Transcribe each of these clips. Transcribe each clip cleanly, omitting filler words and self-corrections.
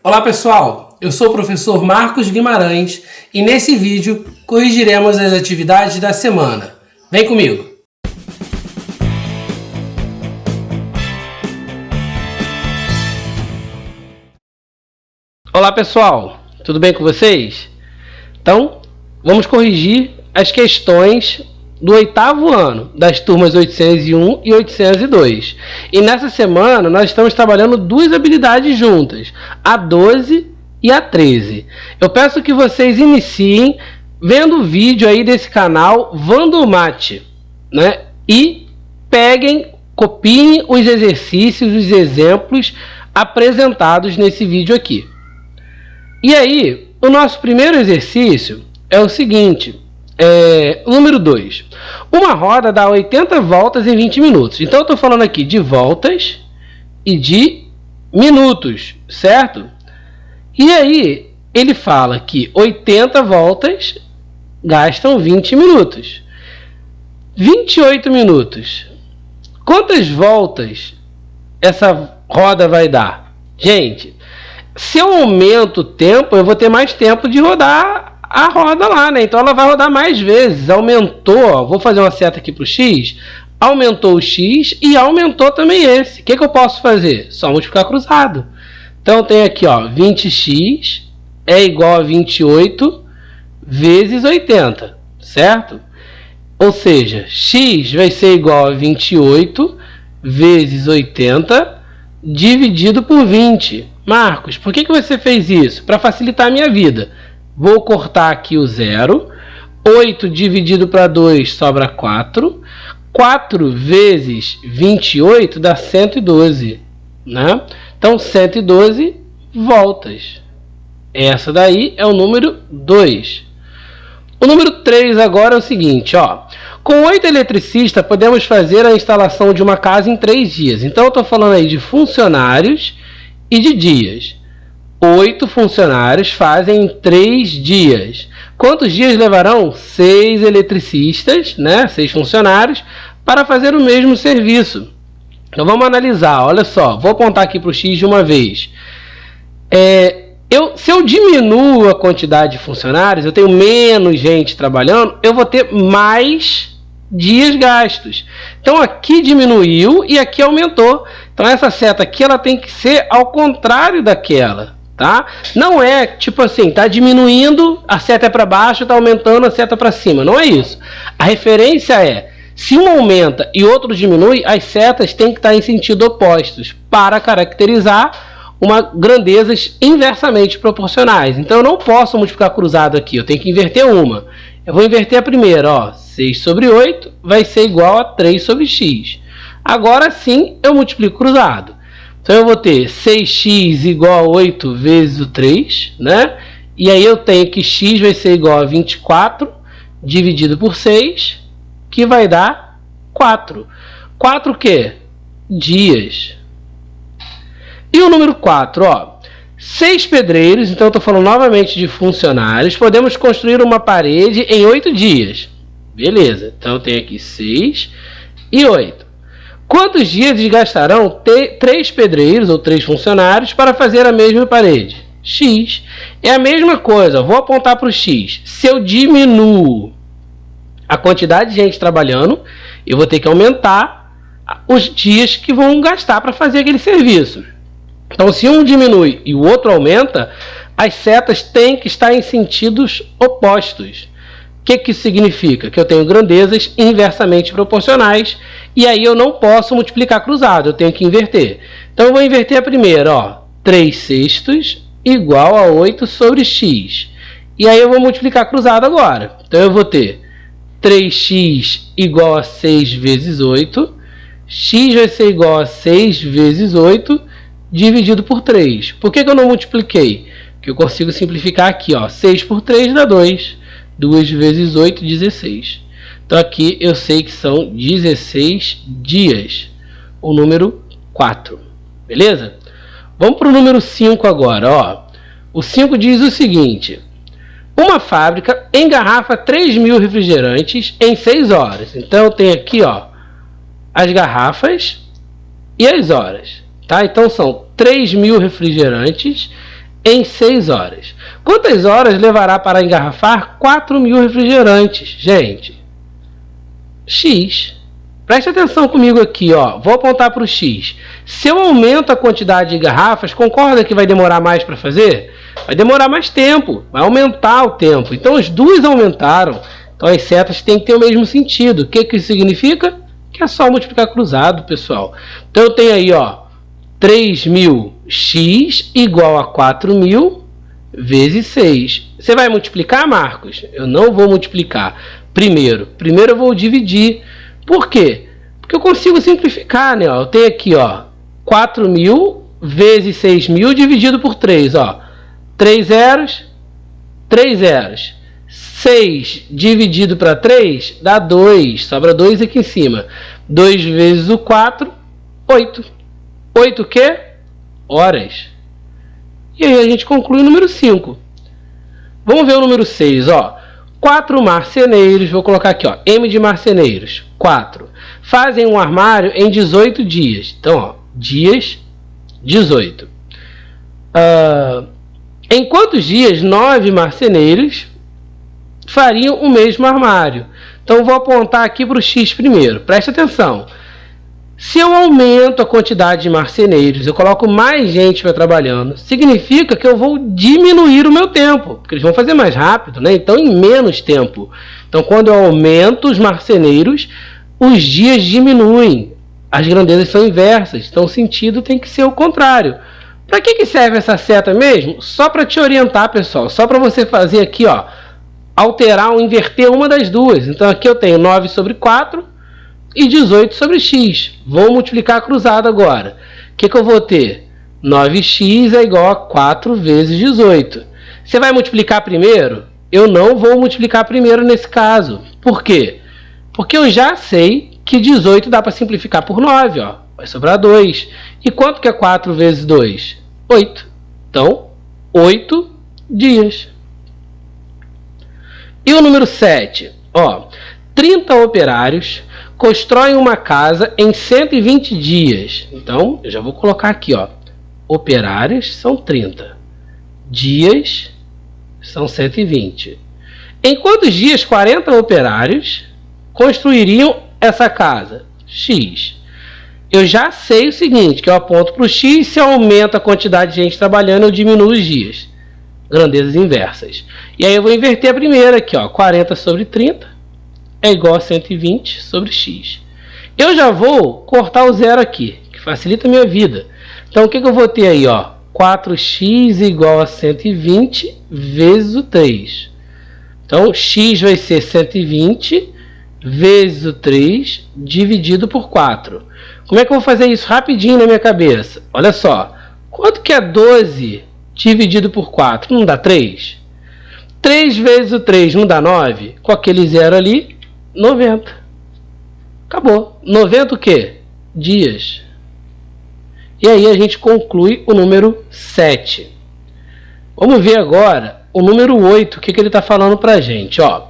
Olá pessoal, eu sou o professor Marcos Guimarães e nesse vídeo corrigiremos as atividades da semana. Vem comigo! Olá pessoal, tudo bem com vocês? Então, vamos corrigir as questões do 8º ano, das turmas 801 e 802. E nessa semana nós estamos trabalhando duas habilidades juntas, a 12 e a 13. Eu peço que vocês iniciem vendo o vídeo aí desse canal Vandomate, né? E copiem os exercícios, os exemplos apresentados nesse vídeo aqui. E aí, o nosso primeiro exercício é o seguinte, número 2. Uma roda dá 80 voltas em 20 minutos. Então, eu estou falando aqui de voltas e de minutos, certo? E aí, ele fala que 80 voltas gastam 20 minutos. 28 minutos. Quantas voltas essa roda vai dar? Gente, se eu aumento o tempo, eu vou ter mais tempo de rodar a roda lá, né? Então ela vai rodar mais vezes. Aumentou, ó, vou fazer uma seta aqui para o x. Aumentou o x e aumentou também esse. O que eu posso fazer? Só multiplicar cruzado. Então eu tenho aqui, ó, 20x é igual a 28 vezes 80, certo? Ou seja, x vai ser igual a 28 vezes 80 dividido por 20. Marcos, por que você fez isso? Para facilitar a minha vida. Vou cortar aqui o 0. 8 dividido para 2 sobra 4. 4 vezes 28 dá 112. Né? Então, 112 voltas. Essa daí é o número 2. O número 3 agora é o seguinte, ó. Com 8 eletricistas, podemos fazer a instalação de uma casa em 3 dias. Então, eu estou falando aí de funcionários e de dias. 8 funcionários fazem em 3 dias. Quantos dias levarão? 6 eletricistas, né? 6 funcionários, para fazer o mesmo serviço. Então, vamos analisar. Olha só, vou apontar aqui para o x de uma vez. Se eu diminuo a quantidade de funcionários, eu tenho menos gente trabalhando, eu vou ter mais dias gastos. Então aqui diminuiu e aqui aumentou. Então essa seta aqui ela tem que ser ao contrário daquela, tá? Não é tipo assim, tá diminuindo, a seta é para baixo, tá aumentando, a seta para cima. Não é isso. A referência é, se um aumenta e outro diminui, as setas têm que estar em sentido opostos para caracterizar grandezas inversamente proporcionais. Então eu não posso multiplicar cruzado aqui, eu tenho que inverter uma. Eu vou inverter a primeira, ó, 6 sobre 8 vai ser igual a 3 sobre x. Agora sim eu multiplico cruzado. Então eu vou ter 6x igual a 8 vezes o 3, né? E aí eu tenho que x vai ser igual a 24 dividido por 6, que vai dar 4. 4 o quê? Dias. E o número 4, ó, 6 pedreiros, então eu estou falando novamente de funcionários, podemos construir uma parede em 8 dias. Beleza, então eu tenho aqui 6 e 8. Quantos dias gastarão 3 pedreiros ou 3 funcionários para fazer a mesma parede? X. É a mesma coisa, vou apontar para o x. Se eu diminuo a quantidade de gente trabalhando, eu vou ter que aumentar os dias que vão gastar para fazer aquele serviço. Então, se um diminui e o outro aumenta, as setas têm que estar em sentidos opostos. O que isso significa? Que eu tenho grandezas inversamente proporcionais e aí eu não posso multiplicar cruzado, eu tenho que inverter. Então, eu vou inverter a primeira, ó, 3 sextos igual a 8 sobre x. E aí eu vou multiplicar cruzado agora. Então, eu vou ter 3x igual a 6 vezes 8. X vai ser igual a 6 vezes 8 dividido por 3. Por que eu não multipliquei? Porque eu consigo simplificar aqui, ó. 6 por 3 dá 2. 2 vezes 8, 16. Então aqui eu sei que são 16 dias. O número 4. Beleza? Vamos para o número 5 agora, ó. O 5 diz o seguinte. Uma fábrica engarrafa 3.000 refrigerantes em 6 horas. Então eu tenho aqui, ó, as garrafas e as horas. Tá? Então são 3.000 refrigerantes em 6 horas. Quantas horas levará para engarrafar 4.000 refrigerantes? Gente, X. Preste atenção comigo aqui, ó. Vou apontar para o X. Se eu aumento a quantidade de garrafas, concorda que vai demorar mais para fazer? Vai demorar mais tempo, vai aumentar o tempo. Então as duas aumentaram. Então as setas têm que ter o mesmo sentido. O que isso significa? Que é só multiplicar cruzado, pessoal. Então eu tenho aí, ó, 3.000x igual a 4.000 vezes 6. Você vai multiplicar, Marcos? Eu não vou multiplicar. Primeiro eu vou dividir. Por quê? Porque eu consigo simplificar, né? Eu tenho aqui, ó, 4.000 vezes 6.000 dividido por 3, ó. 3 zeros, 3 zeros. 6 dividido para 3 dá 2. Sobra 2 aqui em cima. 2 vezes o 4, 8. 8 o quê? Horas. E aí a gente conclui o número 5. Vamos ver o número 6, ó. 4 marceneiros, vou colocar aqui, ó, M de marceneiros, 4. Fazem um armário em 18 dias. Então, ó, dias, 18. Em quantos dias 9 marceneiros fariam o mesmo armário? Então, vou apontar aqui para o X primeiro. Presta atenção. Se eu aumento a quantidade de marceneiros, eu coloco mais gente para trabalhando, significa que eu vou diminuir o meu tempo, porque eles vão fazer mais rápido, né? Então em menos tempo. Então quando eu aumento os marceneiros, os dias diminuem, as grandezas são inversas, então o sentido tem que ser o contrário. Para que serve essa seta mesmo? Só para te orientar, pessoal, só para você fazer aqui, ó, alterar ou inverter uma das duas. Então aqui eu tenho 9 sobre 4, e 18 sobre x. Vou multiplicar cruzado agora. O que eu vou ter? 9x é igual a 4 vezes 18. Você vai multiplicar primeiro? Eu não vou multiplicar primeiro nesse caso. Por quê? Porque eu já sei que 18 dá para simplificar por 9. Ó. Vai sobrar 2. E quanto que é 4 vezes 2? 8. Então, 8 dias. E o número 7? Ó, 30 operários constroem uma casa em 120 dias. Então, eu já vou colocar aqui, ó. Operários são 30. Dias são 120. Em quantos dias 40 operários construiriam essa casa? X. Eu já sei o seguinte, que eu aponto para o X, se eu aumento a quantidade de gente trabalhando, eu diminuo os dias. Grandezas inversas. E aí eu vou inverter a primeira aqui, ó. 40 sobre 30. É igual a 120 sobre x. Eu já vou cortar o zero aqui, que facilita a minha vida. Então, o que eu vou ter aí? Ó? 4x igual a 120 vezes o 3. Então, x vai ser 120 vezes o 3 dividido por 4. Como é que eu vou fazer isso rapidinho na minha cabeça? Olha só. Quanto que é 12 dividido por 4? Não dá 3? 3 vezes o 3 não dá 9? Com aquele zero ali, 90. Acabou. 90 o quê? Dias. E aí a gente conclui o número 7. Vamos ver agora o número 8. O que ele está falando para a gente? Ó,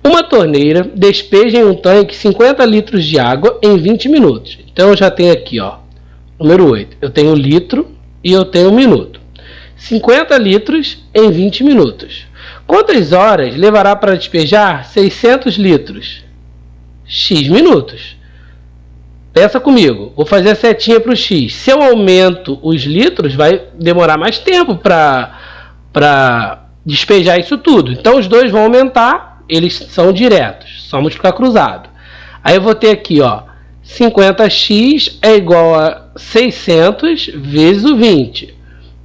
uma torneira despeja em um tanque 50 litros de água em 20 minutos. Então eu já tenho aqui, ó, número 8. Eu tenho litro e eu tenho minuto. 50 litros em 20 minutos. Quantas horas levará para despejar 600 litros? X minutos. Pensa comigo. Vou fazer a setinha para o X. Se eu aumento os litros, vai demorar mais tempo para despejar isso tudo. Então os dois vão aumentar. Eles são diretos. Só multiplicar cruzado. Aí eu vou ter aqui, ó, 50x é igual a 600 vezes o 20.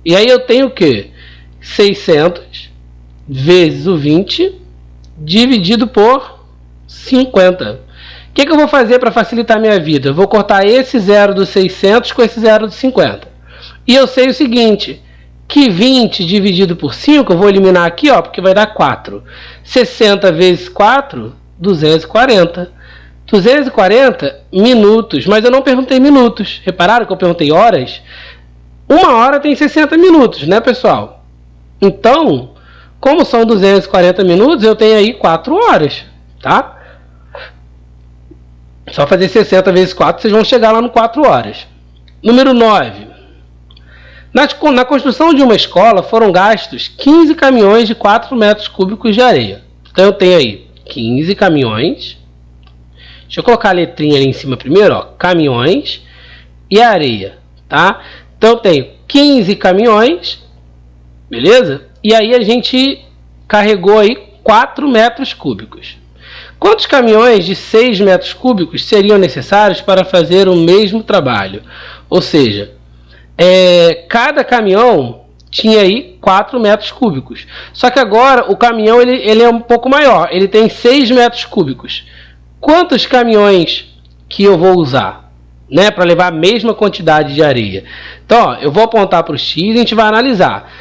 E aí eu tenho o quê? 600 vezes o 20 dividido por 50. O que eu vou fazer para facilitar a minha vida? Eu vou cortar esse zero do 600 com esse zero do 50. E eu sei o seguinte, que 20 dividido por 5, eu vou eliminar aqui, ó, porque vai dar 4. 60 vezes 4, 240. 240 minutos, mas eu não perguntei minutos. Repararam que eu perguntei horas? Uma hora tem 60 minutos, né, pessoal? Então, como são 240 minutos, eu tenho aí 4 horas, tá? Só fazer 60 vezes 4, vocês vão chegar lá no 4 horas. Número 9. Na construção de uma escola foram gastos 15 caminhões de 4 metros cúbicos de areia. Então eu tenho aí 15 caminhões. Deixa eu colocar a letrinha ali em cima primeiro, ó, caminhões e areia, tá? Então eu tenho 15 caminhões, beleza? E aí a gente carregou aí 4 metros cúbicos. Quantos caminhões de 6 metros cúbicos seriam necessários para fazer o mesmo trabalho? Ou seja, cada caminhão tinha aí 4 metros cúbicos. Só que agora o caminhão ele é um pouco maior, ele tem 6 metros cúbicos. Quantos caminhões que eu vou usar, né, para levar a mesma quantidade de areia? Então, ó, eu vou apontar para o X e a gente vai analisar.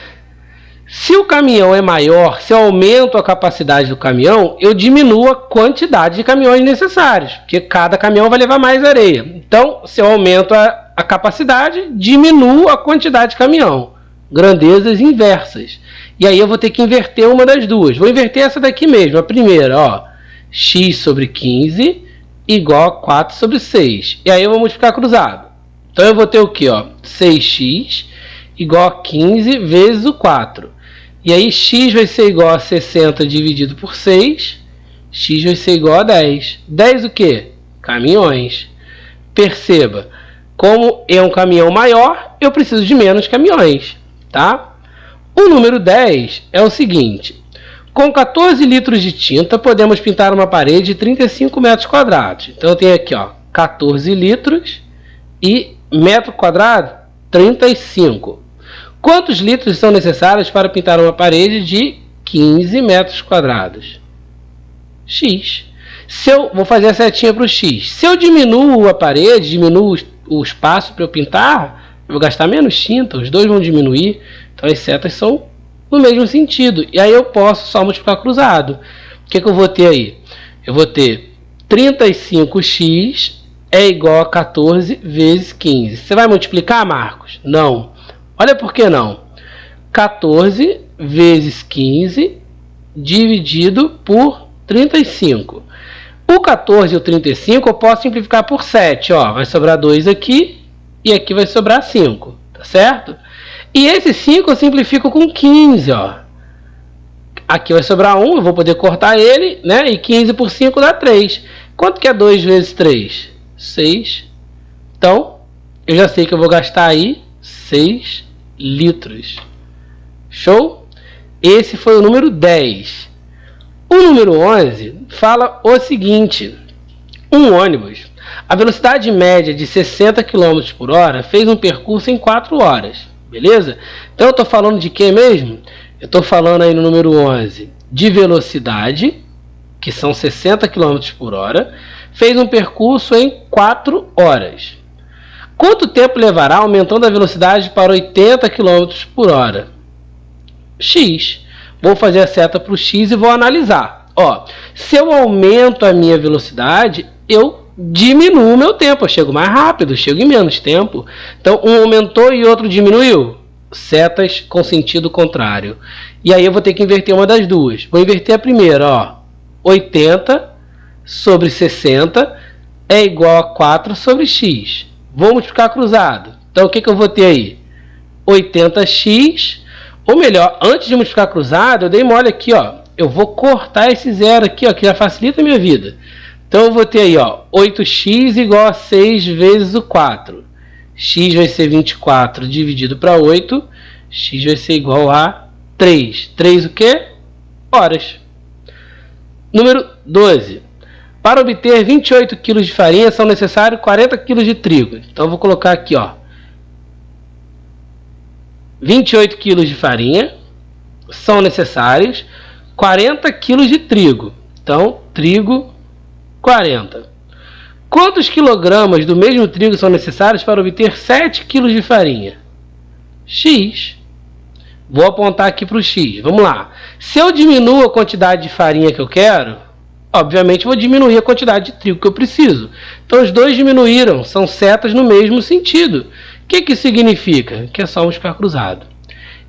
Se o caminhão é maior, se eu aumento a capacidade do caminhão, eu diminuo a quantidade de caminhões necessários, porque cada caminhão vai levar mais areia. Então, se eu aumento a capacidade, diminuo a quantidade de caminhão. Grandezas inversas. E aí eu vou ter que inverter uma das duas. Vou inverter essa daqui mesmo, a primeira, ó. X sobre 15 igual a 4 sobre 6. E aí eu vou multiplicar cruzado. Então eu vou ter o que, ó? 6x igual a 15 vezes o 4. E aí x vai ser igual a 60 dividido por 6. X vai ser igual a 10. 10 o quê? Caminhões. Perceba, como é um caminhão maior, eu preciso de menos caminhões, tá? O número 10 é o seguinte. Com 14 litros de tinta, podemos pintar uma parede de 35 metros quadrados. Então eu tenho aqui, ó, 14 litros e metro quadrado, 35. Quantos litros são necessários para pintar uma parede de 15 metros quadrados? X. Vou fazer a setinha para o X. Se eu diminuo a parede, diminuo o espaço para eu pintar, eu vou gastar menos tinta, os dois vão diminuir. Então as setas são no mesmo sentido. E aí eu posso só multiplicar cruzado. O que eu vou ter aí? Eu vou ter 35x é igual a 14 vezes 15. Você vai multiplicar, Marcos? Não. Olha por que não. 14 vezes 15 dividido por 35. O 14 e o 35 eu posso simplificar por 7. Ó, vai sobrar 2 aqui e aqui vai sobrar 5. Tá certo? E esse 5 eu simplifico com 15. Ó. Aqui vai sobrar 1, eu vou poder cortar ele, né? E 15 por 5 dá 3. Quanto que é 2 vezes 3? 6. Então, eu já sei que eu vou gastar aí 6 litros. Show? Esse foi o número 10. O número 11 fala o seguinte. Um ônibus, a velocidade média de 60 km por hora, fez um percurso em 4 horas. Beleza? Então eu estou falando de quê mesmo? Eu estou falando aí no número 11 de velocidade, que são 60 km por hora, fez um percurso em 4 horas. Quanto tempo levará aumentando a velocidade para 80 km por hora? X. Vou fazer a seta para o X e vou analisar. Ó, se eu aumento a minha velocidade, eu diminuo o meu tempo. Eu chego mais rápido, chego em menos tempo. Então, um aumentou e outro diminuiu. Setas com sentido contrário. E aí eu vou ter que inverter uma das duas. Vou inverter a primeira, ó. 80 sobre 60 é igual a 4 sobre x. Vou multiplicar cruzado. Então, o que eu vou ter aí? 80x, ou melhor, antes de multiplicar cruzado, eu dei mole aqui, ó. Eu vou cortar esse zero aqui, ó, que já facilita a minha vida. Então, eu vou ter aí, ó, 8x igual a 6 vezes o 4. X vai ser 24 dividido para 8. X vai ser igual a 3. 3 o quê? Horas. Número 12. Para obter 28 kg de farinha, são necessários 40 kg de trigo. Então, eu vou colocar aqui, ó. 28 kg de farinha são necessários 40 kg de trigo. Então, trigo, 40. Quantos quilogramas do mesmo trigo são necessários para obter 7 kg de farinha? X. Vou apontar aqui para o X. Vamos lá. Se eu diminuo a quantidade de farinha que eu quero, obviamente vou diminuir a quantidade de trigo que eu preciso. Então, os dois diminuíram. São setas no mesmo sentido. O que isso significa? Que é só multiplicar cruzado.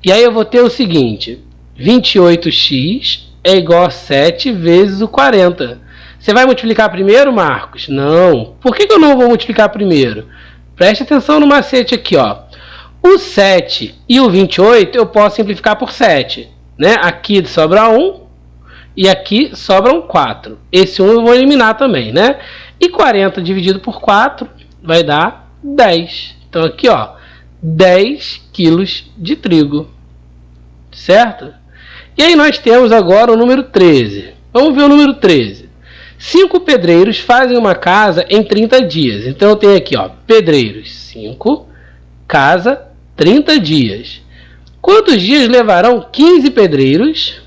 E aí eu vou ter o seguinte. 28x é igual a 7 vezes o 40. Você vai multiplicar primeiro, Marcos? Não. Por que eu não vou multiplicar primeiro? Preste atenção no macete aqui, ó. O 7 e o 28 eu posso simplificar por 7. Né? Aqui sobra 1 e aqui sobram 4. Esse 1 eu vou eliminar também. Né? E 40 dividido por 4 vai dar 10. Então aqui, ó, 10 quilos de trigo. Certo? E aí nós temos agora o número 13. Vamos ver o número 13. 5 pedreiros fazem uma casa em 30 dias. Então eu tenho aqui, ó, pedreiros 5, casa 30 dias. Quantos dias levarão 15 pedreiros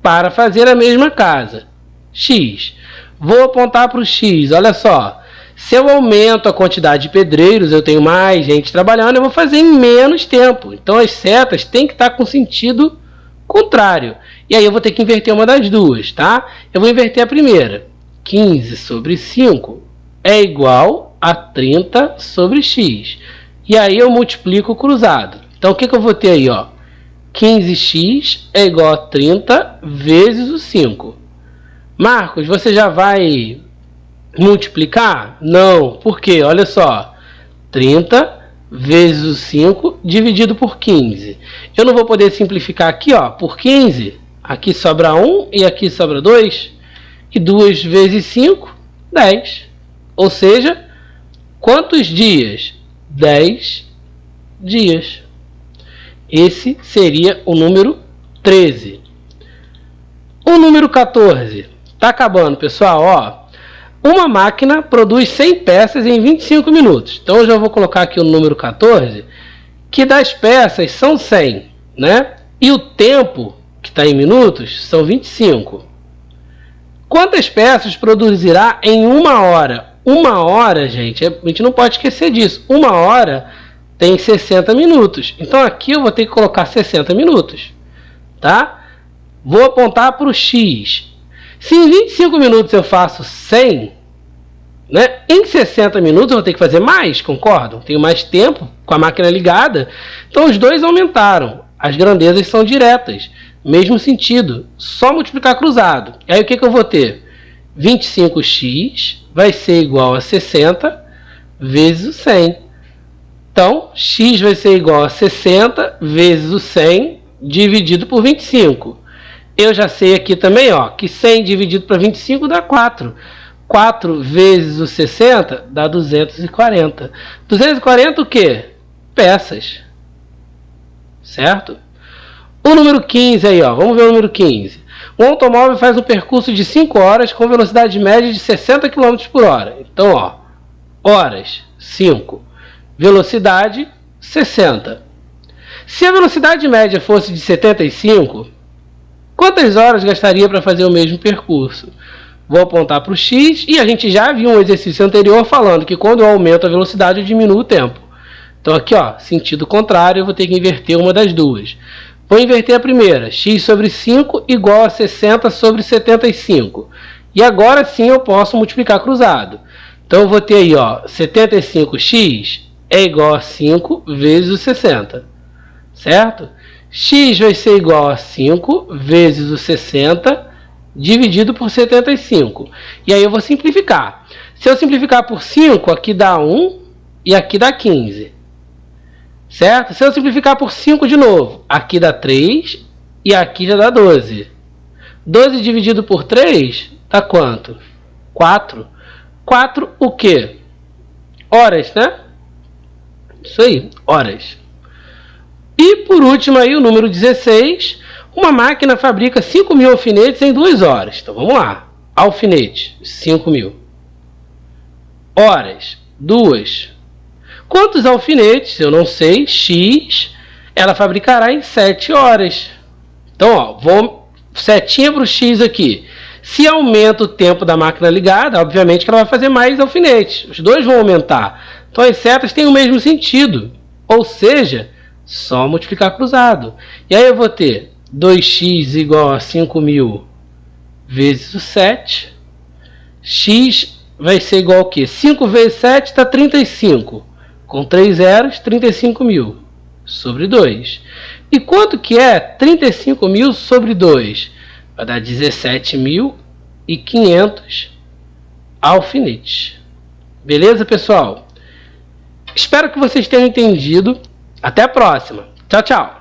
para fazer a mesma casa? X. Vou apontar para o X. Olha só. Se eu aumento a quantidade de pedreiros, eu tenho mais gente trabalhando, eu vou fazer em menos tempo. Então as setas têm que estar com sentido contrário. E aí eu vou ter que inverter uma das duas, tá? Eu vou inverter a primeira. 15 sobre 5 é igual a 30 sobre x. E aí eu multiplico o cruzado. Então o que eu vou ter aí, ó? 15x é igual a 30 vezes o 5. Marcos, você já vai multiplicar? Não. Por quê? Olha só. 30 vezes o 5 dividido por 15. Eu não vou poder simplificar aqui, ó, por 15. Aqui sobra 1 e aqui sobra 2. E 2 vezes 5, 10. Ou seja, quantos dias? 10 dias. Esse seria o número 13. O número 14. Tá acabando, pessoal, ó. Uma máquina produz 100 peças em 25 minutos. Então eu já vou colocar aqui o número 14, que das peças são 100, né? E o tempo, que está em minutos, são 25. Quantas peças produzirá em 1 hora? 1 hora, gente, a gente não pode esquecer disso. 1 hora tem 60 minutos. Então aqui eu vou ter que colocar 60 minutos, tá? Vou apontar para o X. Se em 25 minutos eu faço 100, né? Em 60 minutos eu vou ter que fazer mais, concordam? Tenho mais tempo com a máquina ligada. Então os dois aumentaram. As grandezas são diretas. Mesmo sentido. Só multiplicar cruzado. Aí o que eu vou ter? 25x vai ser igual a 60 vezes o 100. Então, x vai ser igual a 60 vezes o 100 dividido por 25. Eu já sei aqui também, ó, que 100 dividido por 25 dá 4. 4 vezes o 60 dá 240. 240 o quê? Peças. Certo? O número 15 aí, ó, vamos ver o número 15. Um automóvel faz um percurso de 5 horas com velocidade média de 60 km por hora. Então, ó, horas, 5. Velocidade, 60. Se a velocidade média fosse de 75, quantas horas gastaria para fazer o mesmo percurso? Vou apontar para o X e a gente já viu um exercício anterior falando que quando eu aumento a velocidade eu diminuo o tempo. Então aqui, ó, sentido contrário, eu vou ter que inverter uma das duas. Vou inverter a primeira, x sobre 5 igual a 60 sobre 75. E agora sim eu posso multiplicar cruzado. Então eu vou ter aí, ó, 75x é igual a 5 vezes o 60. Certo? X vai ser igual a 5 vezes o 60 dividido por 75. E aí eu vou simplificar. Se eu simplificar por 5, aqui dá 1 e aqui dá 15. Certo? Se eu simplificar por 5 de novo, aqui dá 3 e aqui já dá 12. 12 dividido por 3 dá quanto? 4. 4 o quê? Horas, né? Isso aí, horas. E por último aí o número 16. Uma máquina fabrica 5.000 alfinetes em 2 horas. Então vamos lá. Alfinete, 5.000. Horas, 2. Quantos alfinetes? Eu não sei. X, ela fabricará em 7 horas. Então, ó, vou setinha para o X aqui. Se aumenta o tempo da máquina ligada, obviamente que ela vai fazer mais alfinetes. Os dois vão aumentar. Então, as setas têm o mesmo sentido. Ou seja, só multiplicar cruzado. E aí eu vou ter 2x igual a 5.000 vezes o 7. X vai ser igual a quê? 5 vezes 7 dá 35. Com 3 zeros, 35.000 sobre 2. E quanto que é 35.000 sobre 2? Vai dar 17.500 alfinetes. Beleza, pessoal? Espero que vocês tenham entendido. Até a próxima. Tchau, tchau.